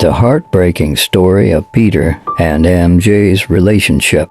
The heartbreaking story of Peter and MJ's relationship.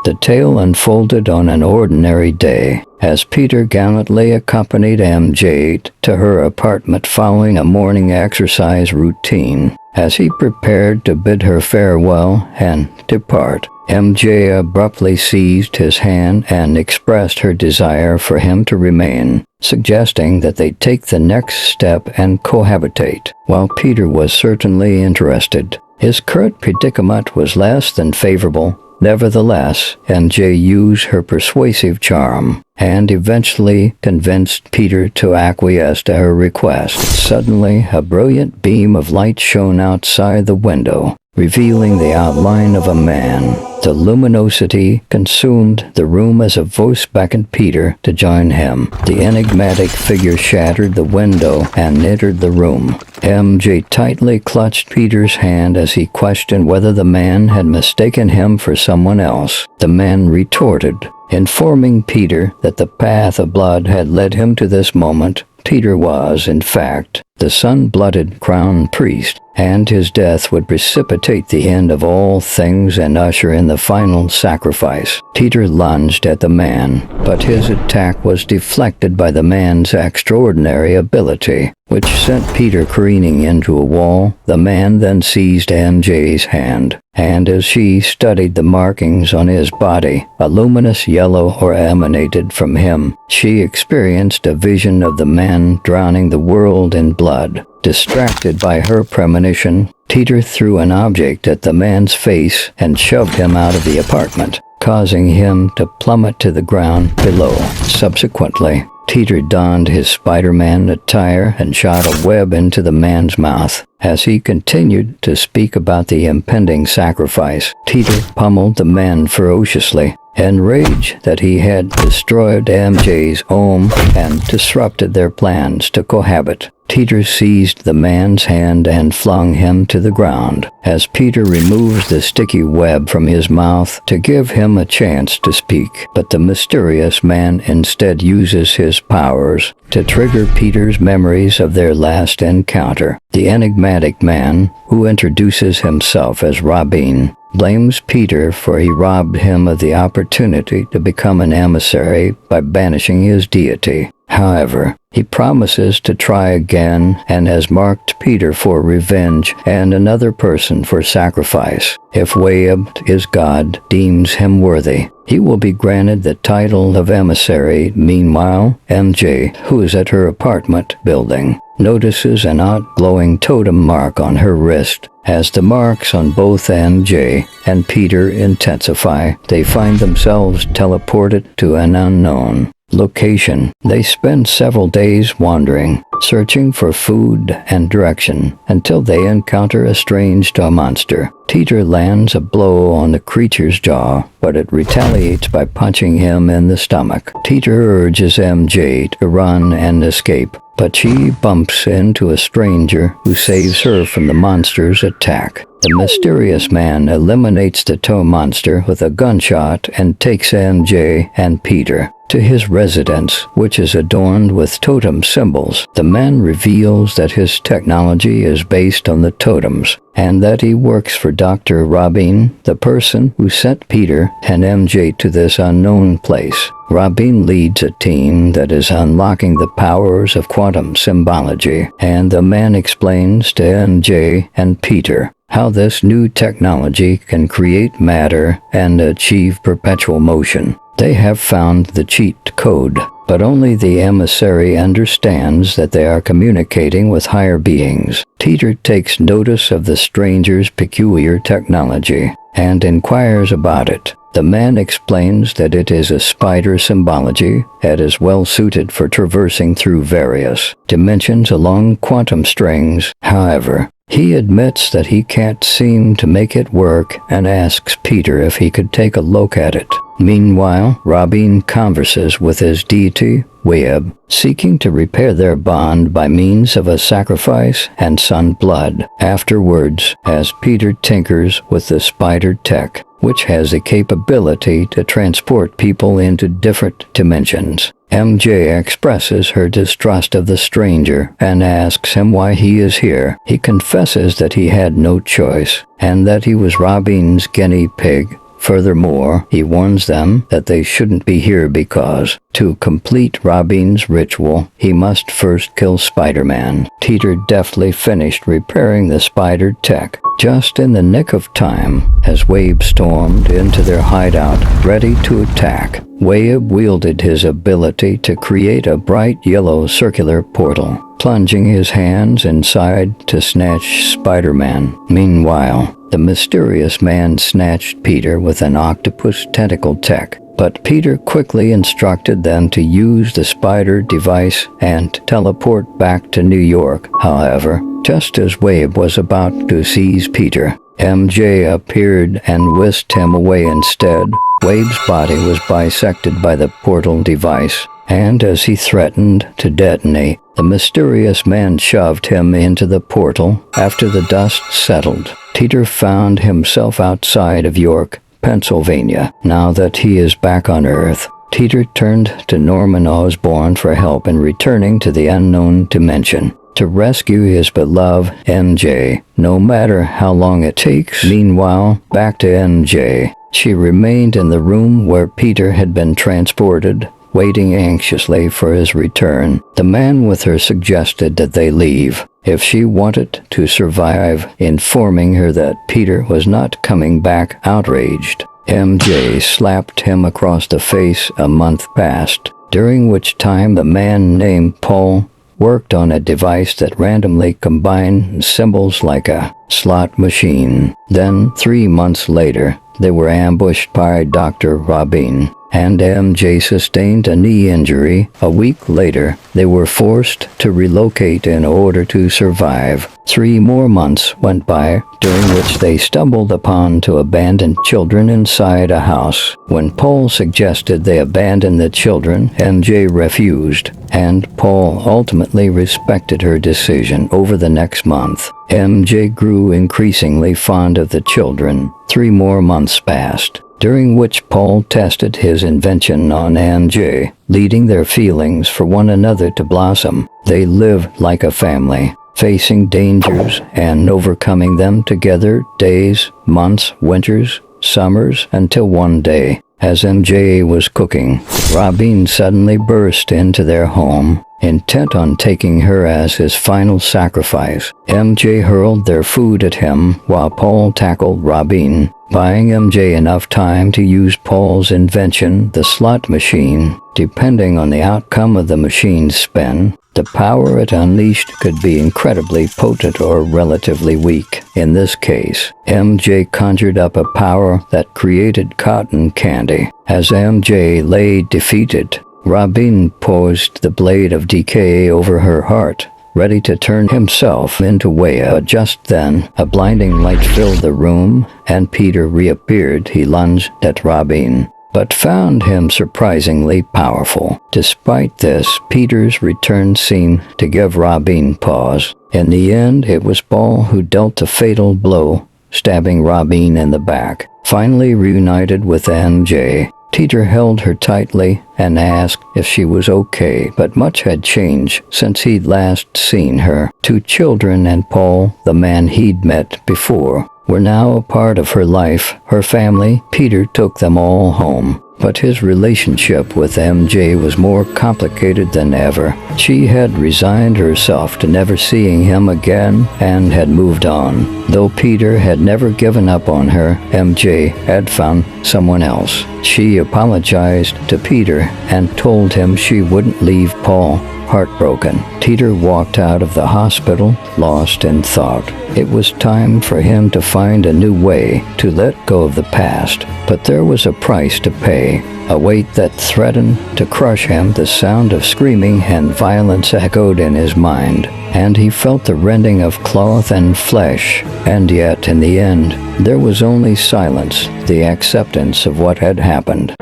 The tale unfolded on an ordinary day, as Peter gallantly accompanied MJ to her apartment following a morning exercise routine. As he prepared to bid her farewell and depart, MJ abruptly seized his hand and expressed her desire for him to remain, suggesting that they take the next step and cohabitate. While Peter was certainly interested, his current predicament was less than favorable. Nevertheless, MJ used her persuasive charm and eventually convinced Peter to acquiesce to her request. Suddenly, a brilliant beam of light shone outside the window, revealing the outline of a man. The luminosity consumed the room as a voice beckoned Peter to join him. The enigmatic figure shattered the window and entered the room. MJ tightly clutched Peter's hand as he questioned whether the man had mistaken him for someone else. The man retorted, informing Peter that the path of blood had led him to this moment. Peter was, in fact, the sun-blooded crown priest, and his death would precipitate the end of all things and usher in the final sacrifice. Peter lunged at the man, but his attack was deflected by the man's extraordinary ability, which sent Peter careening into a wall. The man then seized MJ's hand, and as she studied the markings on his body, a luminous yellow aura emanated from him. She experienced a vision of the man drowning the world in blood. Distracted by her premonition, Peter threw an object at the man's face and shoved him out of the apartment, causing him to plummet to the ground below. Subsequently, Peter donned his Spiderman attire and shot a web into the man's mouth. As he continued to speak about the impending sacrifice, Peter pummeled the man ferociously, enraged that he had destroyed MJ's home and disrupted their plans to cohabit. Peter seized the man's hand and flung him to the ground. As Peter removes the sticky web from his mouth to give him a chance to speak, but the mysterious man instead uses his powers to trigger Peter's memories of their last encounter. The enigmatic man, who introduces himself as Rabin, blames Peter for he robbed him of the opportunity to become an emissary by banishing his deity. However, he promises to try again and has marked Peter for revenge and another person for sacrifice. If Wahab, his god, deems him worthy, he will be granted the title of emissary. Meanwhile, MJ, who is at her apartment building, notices an odd-glowing totem mark on her wrist. As the marks on both MJ and Peter intensify, they find themselves teleported to an unknown location. They spend several days wandering, searching for food and direction, until they encounter a strange monster. Peter lands a blow on the creature's jaw, but it retaliates by punching him in the stomach. Peter urges MJ to run and escape, but she bumps into a stranger who saves her from the monster's attack. The mysterious man eliminates the toe monster with a gunshot and takes MJ and Peter to his residence, which is adorned with totem symbols. The man reveals that his technology is based on the totems, and that he works for Dr. Rabin, the person who sent Peter and MJ to this unknown place. Rabin leads a team that is unlocking the powers of quantum symbology, and the man explains to MJ and Peter how this new technology can create matter and achieve perpetual motion. They have found the cheat code, but only the emissary understands that they are communicating with higher beings. Peter takes notice of the stranger's peculiar technology and inquires about it. The man explains that it is a spider symbology that is well suited for traversing through various dimensions along quantum strings. However, he admits that he can't seem to make it work and asks Peter if he could take a look at it. Meanwhile, Rabin converses with his deity, Wahab, seeking to repair their bond by means of a sacrifice and sun blood. Afterwards, as Peter tinkers with the spider tech, which has the capability to transport people into different dimensions, MJ expresses her distrust of the stranger and asks him why he is here. He confesses that he had no choice and that he was Rabin's guinea pig. Furthermore, he warns them that they shouldn't be here because, to complete Rabin's ritual, he must first kill Spiderman. Peter deftly finished repairing the spider tech, just in the nick of time, as Wahab stormed into their hideout, ready to attack. Wahab wielded his ability to create a bright yellow circular portal, plunging his hands inside to snatch Spiderman. Meanwhile, the mysterious man snatched Peter with an octopus tentacle tech, but Peter quickly instructed them to use the spider device and teleport back to New York. However, just as Wahab was about to seize Peter, MJ appeared and whisked him away instead. Wahab's body was bisected by the portal device, and as he threatened to detonate, the mysterious man shoved him into the portal. After the dust settled, Peter found himself outside of York, Pennsylvania. Now that he is back on Earth, Peter turned to Norman Osborn for help in returning to the unknown dimension to rescue his beloved MJ, no matter how long it takes. Meanwhile, back to MJ. She remained in the room where Peter had been transported, waiting anxiously for his return. The man with her suggested that they leave if she wanted to survive, informing her that Peter was not coming back. Outraged, MJ slapped him across the face. A month passed, during which time the man named Paul worked on a device that randomly combined symbols like a slot machine. Then, 3 months later, they were ambushed by Dr. Rabin, and MJ sustained a knee injury. A week later, they were forced to relocate in order to survive. 3 more months went by, during which they stumbled upon 2 abandoned children inside a house. When Paul suggested they abandon the children, MJ refused, and Paul ultimately respected her decision. Over the next month, MJ grew increasingly fond of the children. 3 more months passed, during which Paul tested his invention on MJ, leading their feelings for one another to blossom. They lived like a family, facing dangers and overcoming them together, days, months, winters, summers, until one day, as MJ was cooking, Rabin suddenly burst into their home, intent on taking her as his final sacrifice. MJ hurled their food at him while Paul tackled Rabin, buying MJ enough time to use Paul's invention, the slot machine. Depending on the outcome of the machine's spin, the power it unleashed could be incredibly potent or relatively weak. In this case, MJ conjured up a power that created cotton candy. As MJ lay defeated, Rabin poised the blade of decay over her heart, ready to turn himself into Wahab. But just then, a blinding light filled the room, and Peter reappeared. He lunged at Rabin, but found him surprisingly powerful. Despite this, Peter's return seemed to give Rabin pause. In the end, it was Paul who dealt a fatal blow, stabbing Rabin in the back. Finally reunited with MJ, Peter held her tightly and asked if she was okay, but much had changed since he'd last seen her. 2 children and Paul, the man he'd met before, were now a part of her life, her family. Peter took them all home, but his relationship with MJ was more complicated than ever. She had resigned herself to never seeing him again and had moved on. Though Peter had never given up on her, MJ had found someone else. She apologized to Peter and told him she wouldn't leave Paul. Heartbroken, Peter walked out of the hospital, lost in thought. It was time for him to find a new way to let go of the past, but there was a price to pay, a weight that threatened to crush him. The sound of screaming and violence echoed in his mind, and he felt the rending of cloth and flesh. And yet, in the end, there was only silence, the acceptance of what had happened.